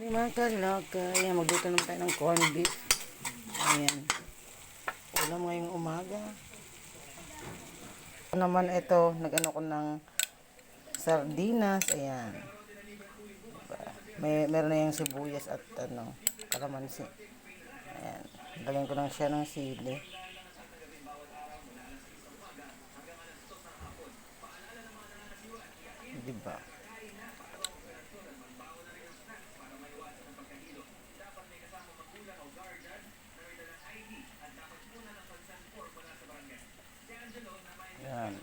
Ano mga kalaga, ayan, magluto naman tayo ng corned beef. Ayan, ulam ngayong umaga. Naman ito, nag-ano ko ng sardinas, ayan. Meron na yung sibuyas at kalamansi. Ayan, lagyan ko lang siya ng sili. Diba? Ayan,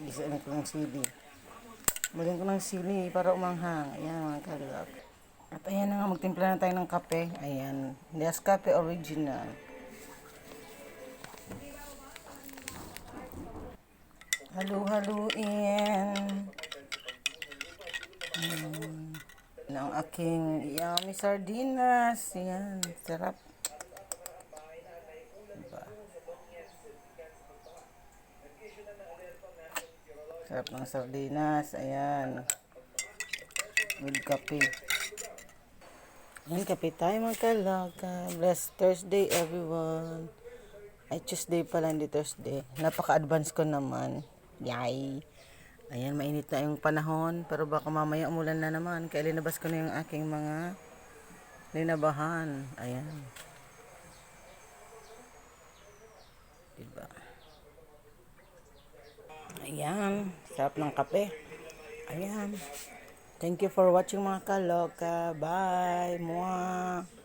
isain ko ng sili. Lagyan ko ng sili para umanghang. Ayan mga kalab. At ayan na nga, magtimpla na tayo ng kape. Ayan, Nescafe Original. Halu-haluin. Ang aking yummy sardinas. Ayan, sarap. Diba? Sarap ng sardinas. Ayan. With kape. Ayan, kape tayo mga kalaga. Blessed Thursday everyone. Ay, Tuesday pala, hindi Thursday. Napaka-advance ko naman. Yay! Ayan, mainit na yung panahon. Pero baka mamaya umulan na naman. Kaya linabas ko na yung aking mga linabahan. Ayan. Diba? Ayan. Sarap ng kape. Ayan. Thank you for watching mga kaloka. Bye! Mwah!